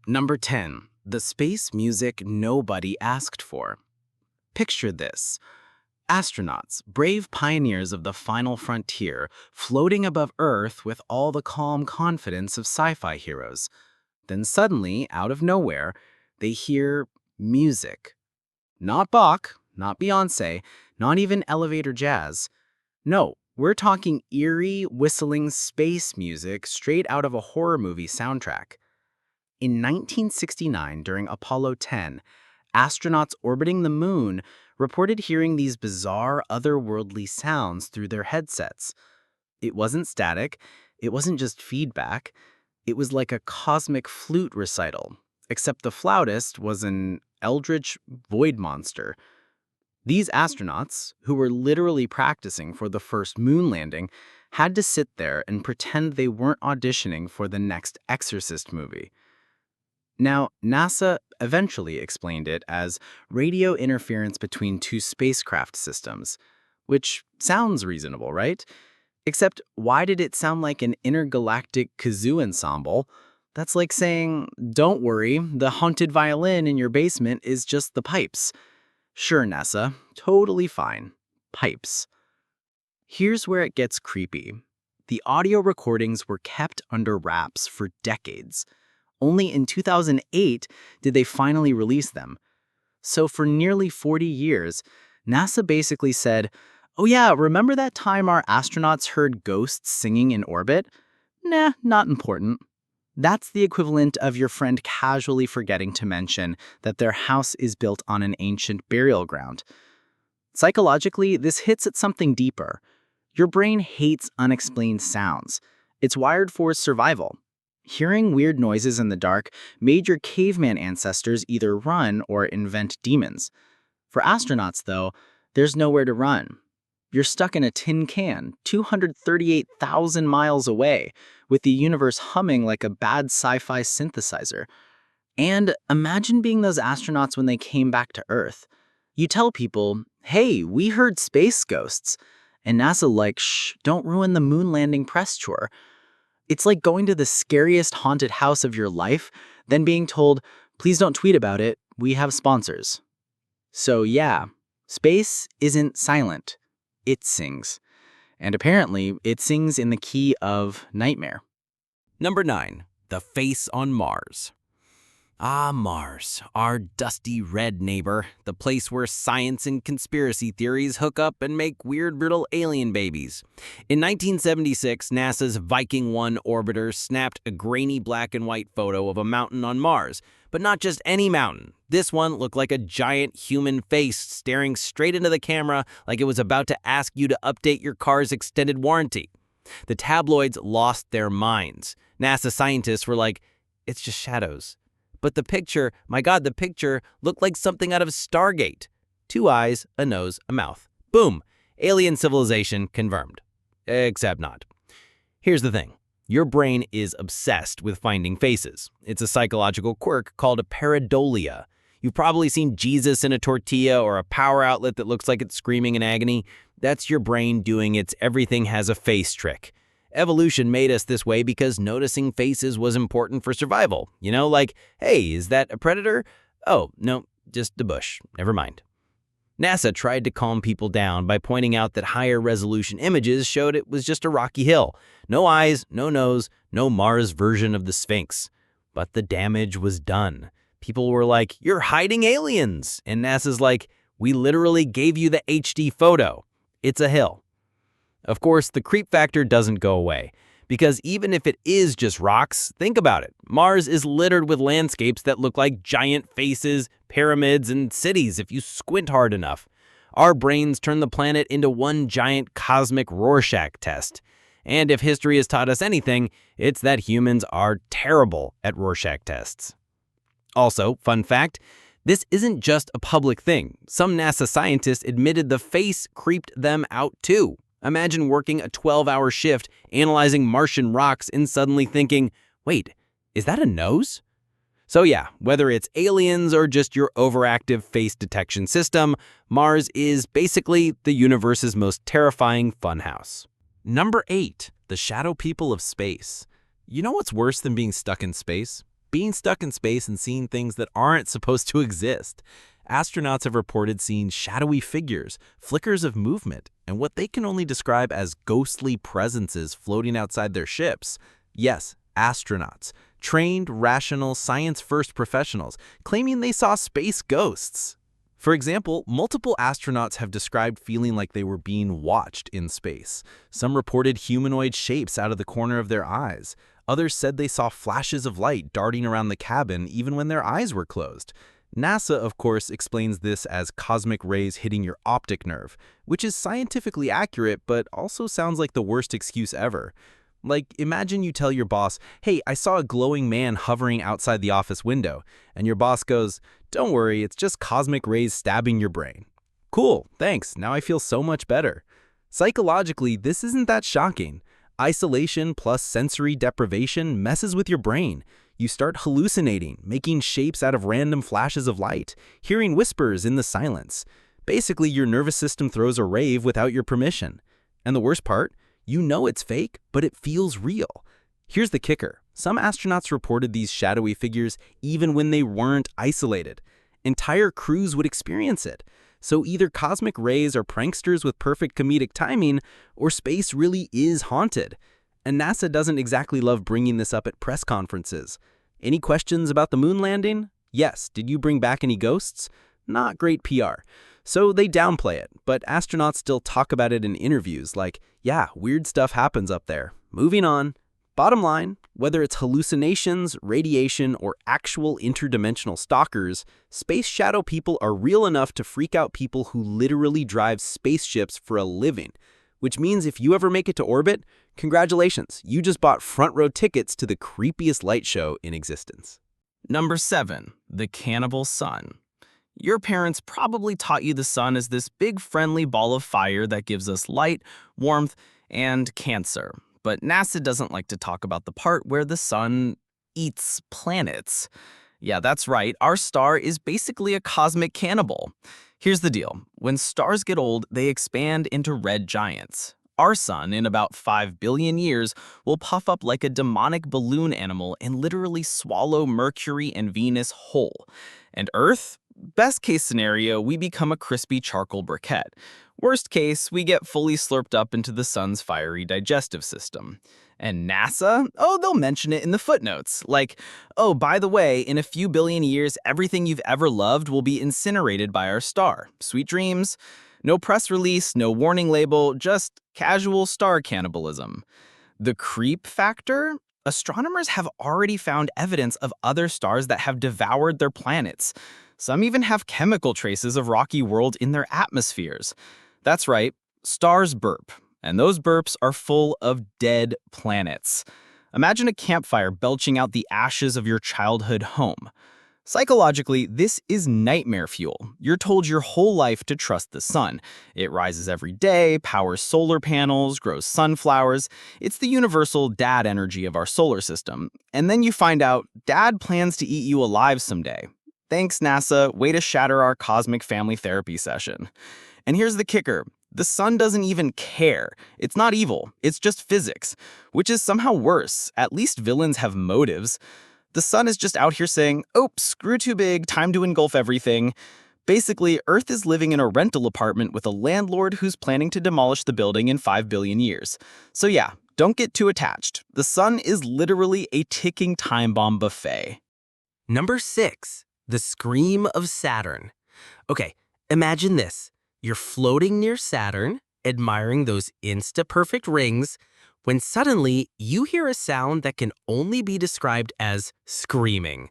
Number 10. The space music nobody asked for. Picture this. Astronauts, brave pioneers of the final frontier, floating above Earth with all the calm confidence of sci-fi heroes. Then suddenly, out of nowhere, they hear music. Not Bach, not Beyoncé, not even elevator jazz. No, we're talking eerie, whistling space music straight out of a horror movie soundtrack. In 1969, during Apollo 10, astronauts orbiting the moon reported hearing these bizarre, otherworldly sounds through their headsets. It wasn't static, it wasn't just feedback, it was like a cosmic flute recital, except the flautist was an eldritch void monster. These astronauts, who were literally practicing for the first moon landing, had to sit there and pretend they weren't auditioning for the next Exorcist movie. Now, NASA eventually explained it as radio interference between two spacecraft systems, which sounds reasonable, right? Except, why did it sound like an intergalactic kazoo ensemble? That's like saying, don't worry, the haunted violin in your basement is just the pipes. Sure, NASA, totally fine. Pipes. Here's where it gets creepy. The audio recordings were kept under wraps for decades. Only in 2008 did they finally release them. So for nearly 40 years, NASA basically said, oh yeah, remember that time our astronauts heard ghosts singing in orbit? Nah, not important. That's the equivalent of your friend casually forgetting to mention that their house is built on an ancient burial ground. Psychologically, this hits at something deeper. Your brain hates unexplained sounds. It's wired for survival. Hearing weird noises in the dark made your caveman ancestors either run or invent demons. For astronauts, though, there's nowhere to run. You're stuck in a tin can, 238,000 miles away, with the universe humming like a bad sci-fi synthesizer. And imagine being those astronauts when they came back to Earth. You tell people, hey, we heard space ghosts. And NASA like, shh, don't ruin the moon landing press tour. It's like going to the scariest haunted house of your life, then being told, please don't tweet about it, we have sponsors. So yeah, space isn't silent. It sings. And apparently, it sings in the key of nightmare. Number 9. The face on Mars. Ah, Mars, our dusty red neighbor, the place where science and conspiracy theories hook up and make weird little alien babies. In 1976, NASA's Viking 1 orbiter snapped a grainy black and white photo of a mountain on Mars. But not just any mountain. This one looked like a giant human face staring straight into the camera like it was about to ask you to update your car's extended warranty. The tabloids lost their minds. NASA scientists were like, it's just shadows. But the picture, my God, the picture looked like something out of Stargate. 2 eyes, a nose, a mouth. Boom! Alien civilization confirmed. Except not. Here's the thing. Your brain is obsessed with finding faces. It's a psychological quirk called a pareidolia. You've probably seen Jesus in a tortilla or a power outlet that looks like it's screaming in agony. That's your brain doing its everything has a face trick. Evolution made us this way because noticing faces was important for survival. You know, like, hey, is that a predator? Oh, no, just a bush. Never mind. NASA tried to calm people down by pointing out that higher resolution images showed it was just a rocky hill. No eyes, no nose, no Mars version of the Sphinx. But the damage was done. People were like, you're hiding aliens. And NASA's like, we literally gave you the HD photo. It's a hill. Of course, the creep factor doesn't go away. Because even if it is just rocks, think about it. Mars is littered with landscapes that look like giant faces, pyramids, and cities if you squint hard enough. Our brains turn the planet into one giant cosmic Rorschach test. And if history has taught us anything, it's that humans are terrible at Rorschach tests. Also, fun fact, this isn't just a public thing. Some NASA scientists admitted the face creeped them out too. Imagine working a 12-hour shift, analyzing Martian rocks, and suddenly thinking, wait, is that a nose? So yeah, whether it's aliens or just your overactive face detection system, Mars is basically the universe's most terrifying funhouse. Number 8. The shadow people of space. You know what's worse than being stuck in space? being stuck in space and seeing things that aren't supposed to exist. Astronauts have reported seeing shadowy figures, flickers of movement, and what they can only describe as ghostly presences floating outside their ships. Yes, astronauts, trained, rational, science-first professionals, claiming they saw space ghosts. For example, multiple astronauts have described feeling like they were being watched in space. Some reported humanoid shapes out of the corner of their eyes. Others said they saw flashes of light darting around the cabin even when their eyes were closed. NASA, of course, explains this as cosmic rays hitting your optic nerve, which is scientifically accurate but also sounds like the worst excuse ever. Like, imagine you tell your boss, "Hey, I saw a glowing man hovering outside the office window," and your boss goes, "Don't worry, it's just cosmic rays stabbing your brain." Cool, thanks, now I feel so much better. Psychologically, this isn't that shocking. Isolation plus sensory deprivation messes with your brain. You start hallucinating, making shapes out of random flashes of light, hearing whispers in the silence. Basically, your nervous system throws a rave without your permission. And the worst part? You know it's fake, but it feels real. Here's the kicker. Some astronauts reported these shadowy figures even when they weren't isolated. Entire crews would experience it. So either cosmic rays are pranksters with perfect comedic timing, or space really is haunted. And NASA doesn't exactly love bringing this up at press conferences. Any questions about the moon landing? Yes. Did you bring back any ghosts? Not great PR. So they downplay it, but astronauts still talk about it in interviews like, yeah, weird stuff happens up there. Moving on. Bottom line, whether it's hallucinations, radiation, or actual interdimensional stalkers, space shadow people are real enough to freak out people who literally drive spaceships for a living. Which means if you ever make it to orbit, congratulations, you just bought front row tickets to the creepiest light show in existence. Number 7. The Cannibal Sun. Your parents probably taught you the sun is this big friendly ball of fire that gives us light, warmth, and cancer. But NASA doesn't like to talk about the part where the sun eats planets. Yeah, that's right. Our star is basically a cosmic cannibal. Here's the deal. When stars get old, they expand into red giants. Our sun, in about 5 billion years, will puff up like a demonic balloon animal and literally swallow Mercury and Venus whole. And Earth? Best case scenario, we become a crispy charcoal briquette. Worst case, we get fully slurped up into the sun's fiery digestive system. And NASA? Oh, they'll mention it in the footnotes. Like, oh, by the way, in a few billion years, everything you've ever loved will be incinerated by our star. Sweet dreams? No press release, no warning label, just casual star cannibalism. The creep factor? Astronomers have already found evidence of other stars that have devoured their planets. Some even have chemical traces of rocky world in their atmospheres. That's right, stars burp, and those burps are full of dead planets. Imagine a campfire belching out the ashes of your childhood home. Psychologically, this is nightmare fuel. You're told your whole life to trust the sun. It rises every day, powers solar panels, grows sunflowers. It's the universal dad energy of our solar system. And then you find out dad plans to eat you alive someday. Thanks, NASA. Way to shatter our cosmic family therapy session. And here's the kicker. The sun doesn't even care. It's not evil. It's just physics, which is somehow worse. At least villains have motives. The sun is just out here saying, "Oh, screw too big, time to engulf everything." Basically, Earth is living in a rental apartment with a landlord who's planning to demolish the building in 5 billion years. So yeah, don't get too attached. The sun is literally a ticking time bomb buffet. Number 6. The Scream of Saturn. Okay, imagine this. You're floating near Saturn, admiring those insta-perfect rings, when suddenly you hear a sound that can only be described as screaming.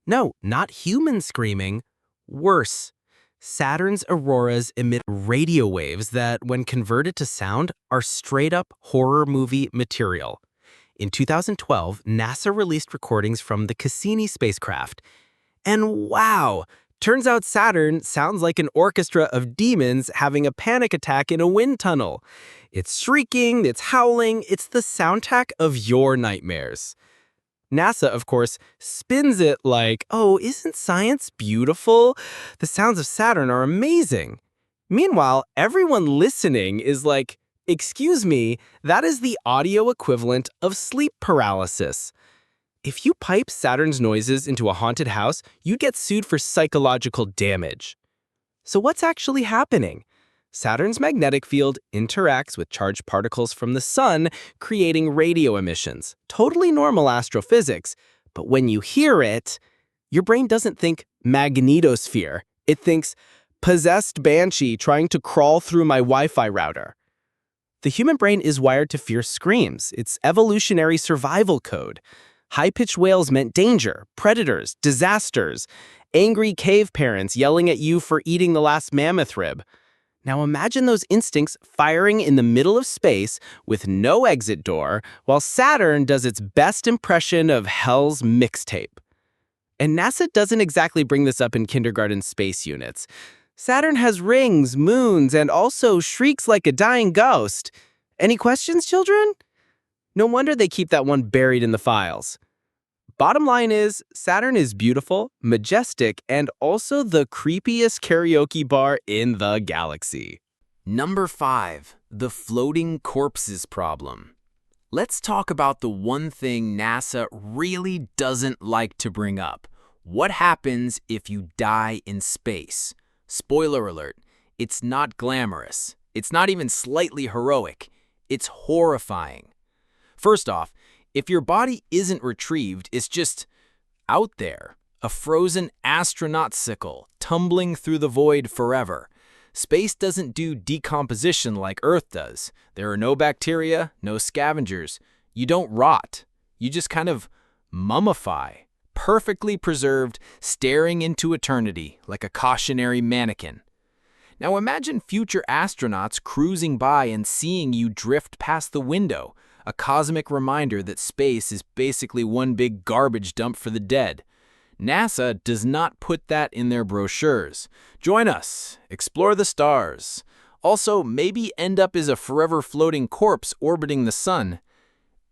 No, not human screaming. Worse. Saturn's auroras emit radio waves that, when converted to sound, are straight-up horror movie material. In 2012, NASA released recordings from the Cassini spacecraft. And wow! Turns out Saturn sounds like an orchestra of demons having a panic attack in a wind tunnel. It's shrieking, it's howling, it's the soundtrack of your nightmares. NASA, of course, spins it like, oh, isn't science beautiful? The sounds of Saturn are amazing. Meanwhile, everyone listening is like, excuse me, that is the audio equivalent of sleep paralysis. If you pipe Saturn's noises into a haunted house, you'd get sued for psychological damage. So what's actually happening? Saturn's magnetic field interacts with charged particles from the sun, creating radio emissions. Totally normal astrophysics. But when you hear it, your brain doesn't think magnetosphere. It thinks possessed banshee trying to crawl through my Wi-Fi router. The human brain is wired to fear screams. It's evolutionary survival code. High-pitched wails meant danger, predators, disasters, angry cave parents yelling at you for eating the last mammoth rib. Now imagine those instincts firing in the middle of space with no exit door, while Saturn does its best impression of hell's mixtape. And NASA doesn't exactly bring this up in kindergarten space units. Saturn has rings, moons, and also shrieks like a dying ghost. Any questions, children? No wonder they keep that one buried in the files. Bottom line is, Saturn is beautiful, majestic, and also the creepiest karaoke bar in the galaxy. Number 5. The floating corpses problem. Let's talk about the one thing NASA really doesn't like to bring up. What happens if you die in space? Spoiler alert, it's not glamorous. It's not even slightly heroic. It's horrifying. First off, if your body isn't retrieved, it's just out there, a frozen astronaut sickle tumbling through the void forever. Space doesn't do decomposition like Earth does. There are no bacteria, no scavengers. You don't rot. You just kind of mummify, perfectly preserved, staring into eternity like a cautionary mannequin. Now imagine future astronauts cruising by and seeing you drift past the window, a cosmic reminder that space is basically one big garbage dump for the dead. NASA does not put that in their brochures. Join us, explore the stars. Also, maybe end up as a forever floating corpse orbiting the sun.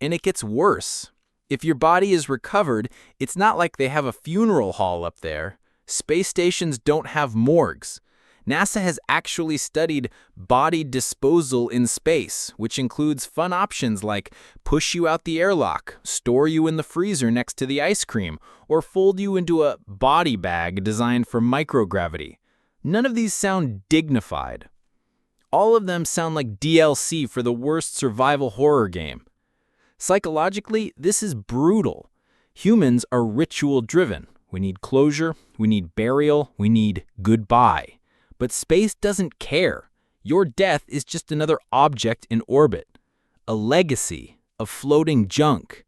And it gets worse. If your body is recovered, it's not like they have a funeral hall up there. Space stations don't have morgues. NASA has actually studied body disposal in space, which includes fun options like push you out the airlock, store you in the freezer next to the ice cream, or fold you into a body bag designed for microgravity. None of these sound dignified. All of them sound like DLC for the worst survival horror game. Psychologically, this is brutal. Humans are ritual-driven. We need closure, we need burial, we need goodbye. But space doesn't care. Your death is just another object in orbit. A legacy of floating junk.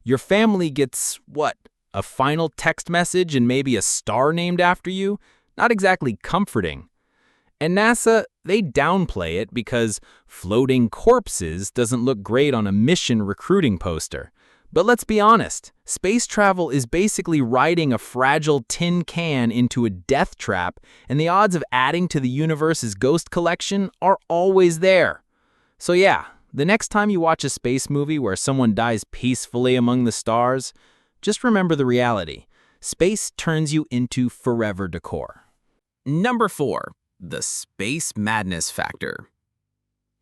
Your family gets, what, a final text message and maybe a star named after you? Not exactly comforting. And NASA, they downplay it because floating corpses doesn't look great on a mission recruiting poster. But let's be honest, space travel is basically riding a fragile tin can into a death trap, and the odds of adding to the universe's ghost collection are always there. So yeah, the next time you watch a space movie where someone dies peacefully among the stars, just remember the reality. Space turns you into forever decor. Number 4. The space madness factor.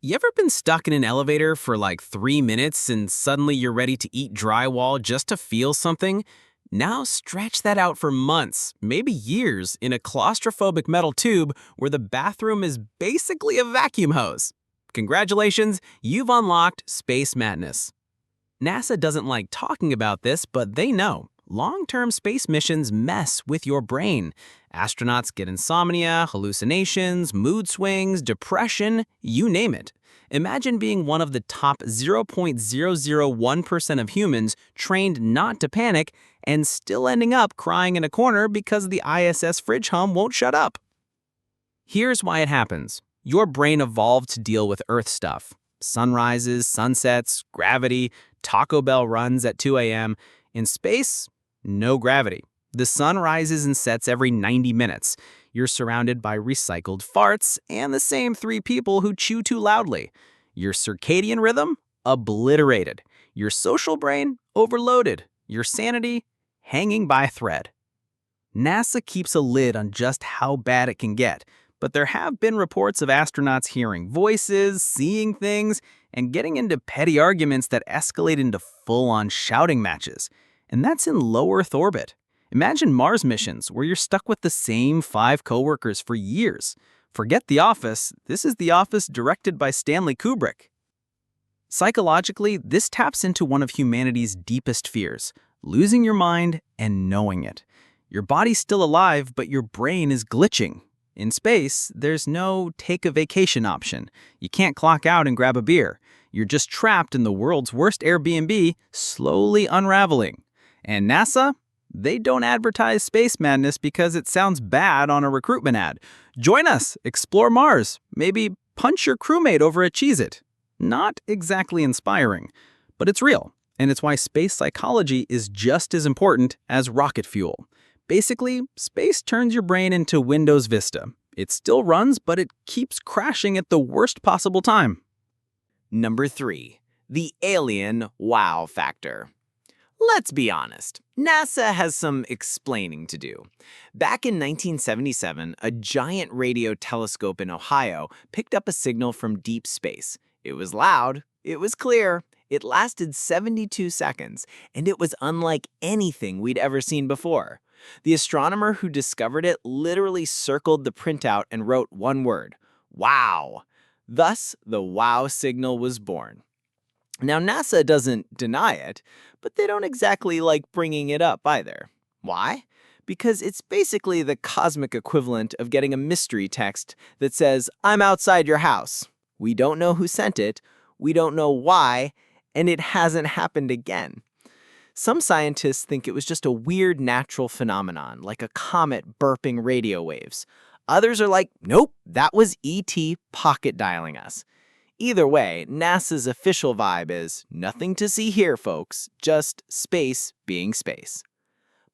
You ever been stuck in an elevator for like 3 minutes and suddenly you're ready to eat drywall just to feel something? Now stretch that out for months, maybe years, in a claustrophobic metal tube where the bathroom is basically a vacuum hose. Congratulations, you've unlocked space madness. NASA doesn't like talking about this, but they know. Long-term space missions mess with your brain. Astronauts get insomnia, hallucinations, mood swings, depression, you name it. Imagine being one of the top 0.001% of humans trained not to panic and still ending up crying in a corner because the ISS fridge hum won't shut up. Here's why it happens. Your brain evolved to deal with Earth stuff. Sunrises, sunsets, gravity, Taco Bell runs at 2 a.m. In space, no gravity. The sun rises and sets every 90 minutes. You're surrounded by recycled farts and the same 3 people who chew too loudly. Your circadian rhythm? Obliterated. Your social brain? Overloaded. Your sanity? Hanging by a thread. NASA keeps a lid on just how bad it can get, but there have been reports of astronauts hearing voices, seeing things, and getting into petty arguments that escalate into full-on shouting matches. and that's in low Earth orbit. Imagine Mars missions where you're stuck with the same 5 coworkers for years. Forget The Office, this is The Office directed by Stanley Kubrick. Psychologically, this taps into one of humanity's deepest fears, losing your mind and knowing it. Your body's still alive, but your brain is glitching. In space, there's no take a vacation option. You can't clock out and grab a beer. You're just trapped in the world's worst Airbnb, slowly unraveling. And NASA? They don't advertise space madness because it sounds bad on a recruitment ad. Join us, explore Mars, maybe punch your crewmate over a Cheez-It. Not exactly inspiring, but it's real, and it's why space psychology is just as important as rocket fuel. Basically, space turns your brain into Windows Vista. It still runs, but it keeps crashing at the worst possible time. Number 3. The alien wow factor. Let's be honest, NASA has some explaining to do. Back in 1977, a giant radio telescope in Ohio picked up a signal from deep space. It was loud, it was clear, it lasted 72 seconds, and it was unlike anything we'd ever seen before. The astronomer who discovered it literally circled the printout and wrote one word, wow. Thus, the wow signal was born. Now, NASA doesn't deny it, but they don't exactly like bringing it up either. Why? Because it's basically the cosmic equivalent of getting a mystery text that says, "I'm outside your house." We don't know who sent it, we don't know why, and it hasn't happened again. Some scientists think it was just a weird natural phenomenon, like a comet burping radio waves. Others are like, nope, that was ET pocket dialing us. Either way, NASA's official vibe is, nothing to see here, folks, just space being space.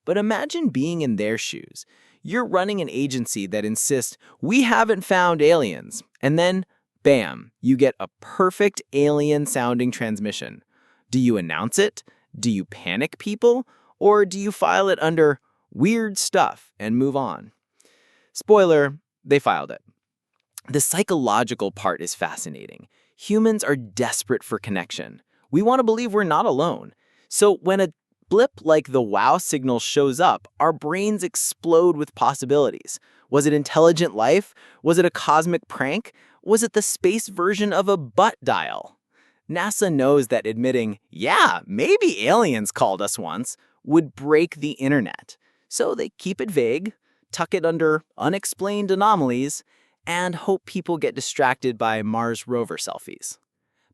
But imagine being in their shoes. You're running an agency that insists, we haven't found aliens, and then bam, you get a perfect alien-sounding transmission. Do you announce it? Do you panic people? Or do you file it under weird stuff and move on? Spoiler, they filed it. The psychological part is fascinating. Humans are desperate for connection. We want to believe we're not alone. So when a blip like the wow signal shows up, our brains explode with possibilities. Was it intelligent life? Was it a cosmic prank? Was it the space version of a butt dial? NASA knows that admitting, yeah, maybe aliens called us once, would break the internet. So they keep it vague, tuck it under unexplained anomalies, and hope people get distracted by Mars rover selfies.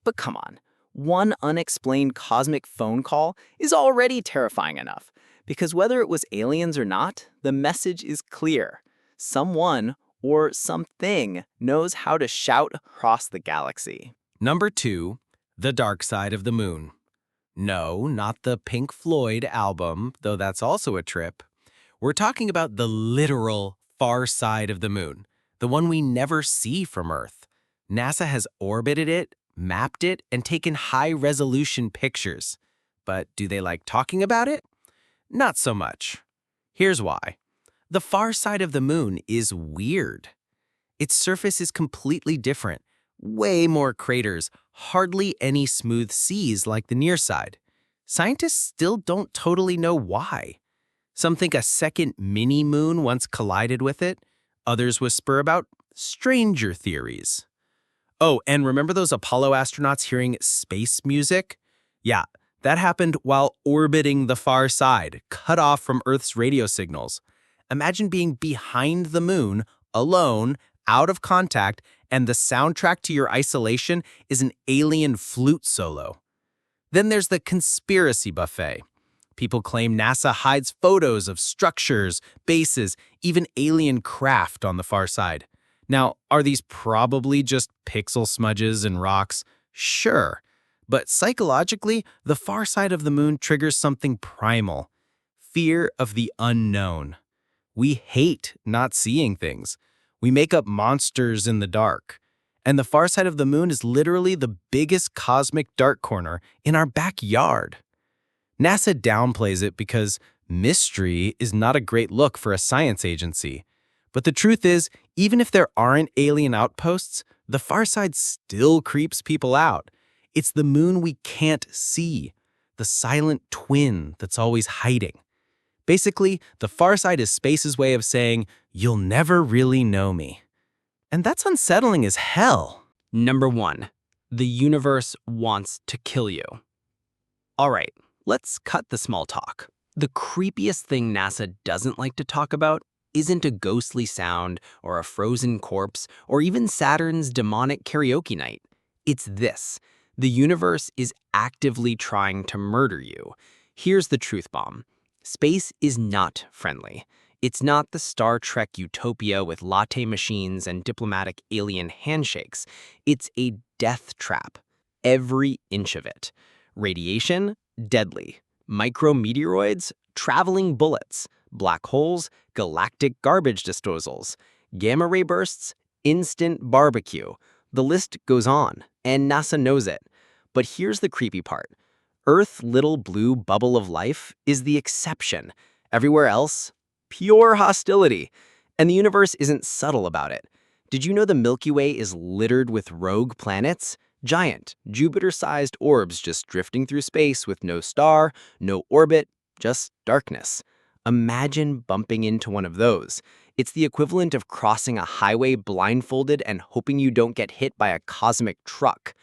But come on, one unexplained cosmic phone call is already terrifying enough, because whether it was aliens or not, the message is clear. Someone or something knows how to shout across the galaxy. Number 2, The Dark Side of the Moon. No, not the Pink Floyd album, though that's also a trip. We're talking about the literal far side of the moon, the one we never see from Earth. NASA has orbited it, mapped it, and taken high-resolution pictures. But do they like talking about it? Not so much. Here's why. The far side of the moon is weird. Its surface is completely different. Way more craters, hardly any smooth seas like the near side. Scientists still don't totally know why. Some think a second mini-moon once collided with it. Others whisper about stranger theories. Oh, and remember those Apollo astronauts hearing space music? Yeah, that happened while orbiting the far side, cut off from Earth's radio signals. Imagine being behind the moon, alone, out of contact, and the soundtrack to your isolation is an alien flute solo. Then there's the conspiracy buffet. People claim NASA hides photos of structures, bases, even alien craft on the far side. Now, are these probably just pixel smudges and rocks? Sure. But psychologically, the far side of the moon triggers something primal. Fear of the unknown. We hate not seeing things. We make up monsters in the dark. And the far side of the moon is literally the biggest cosmic dark corner in our backyard. NASA downplays it because mystery is not a great look for a science agency. But the truth is, even if there aren't alien outposts, the far side still creeps people out. It's the moon we can't see. The the silent twin that's always hiding. Basically, the far side is space's way of saying, you'll never really know me. And that's unsettling as hell. Number 1. The universe wants to kill you. All right, let's cut the small talk. The creepiest thing NASA doesn't like to talk about isn't a ghostly sound or a frozen corpse or even Saturn's demonic karaoke night. It's this. The universe is actively trying to murder you. Here's the truth bomb. Space is not friendly. It's not the Star Trek utopia with latte machines and diplomatic alien handshakes. It's a death trap. Every inch of it. Radiation, deadly. Micrometeoroids, traveling bullets. Black holes, galactic garbage disposals. Gamma ray bursts, instant barbecue. The list goes on, and NASA knows it. But here's the creepy part. Earth's little blue bubble of life is the exception. Everywhere else, pure hostility. And the universe isn't subtle about it. Did you know the Milky Way is littered with rogue planets? Giant, Jupiter-sized orbs just drifting through space with no star, no orbit, just darkness. Imagine bumping into one of those. It's the equivalent of crossing a highway blindfolded and hoping you don't get hit by a cosmic truck.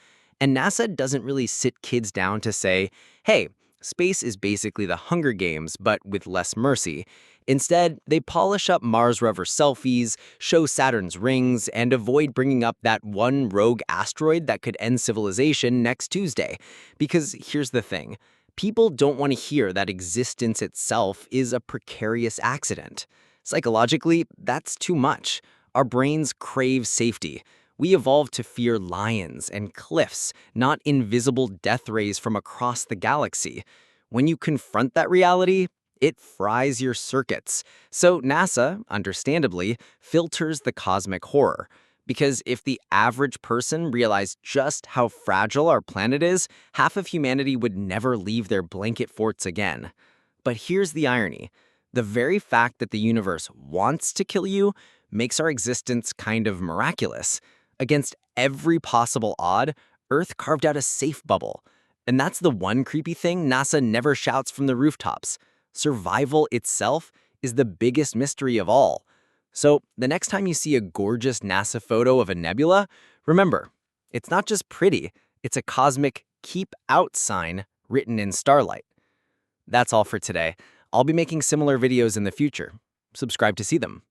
And NASA doesn't really sit kids down to say, hey, space is basically the Hunger Games, but with less mercy. Instead, they polish up Mars rover selfies, show Saturn's rings, and avoid bringing up that one rogue asteroid that could end civilization next Tuesday. Because here's the thing. People don't want to hear that existence itself is a precarious accident. Psychologically, that's too much. Our brains crave safety. We evolved to fear lions and cliffs, not invisible death rays from across the galaxy. When you confront that reality, it fries your circuits. So NASA, understandably, filters the cosmic horror. Because if the average person realized just how fragile our planet is, half of humanity would never leave their blanket forts again. But here's the irony. The very fact that the universe wants to kill you makes our existence kind of miraculous. Against every possible odd, Earth carved out a safe bubble. And that's the one creepy thing NASA never shouts from the rooftops. Survival itself is the biggest mystery of all. So the next time you see a gorgeous NASA photo of a nebula, remember, it's not just pretty, it's a cosmic keep out sign written in starlight. That's all for today. I'll be making similar videos in the future. Subscribe to see them.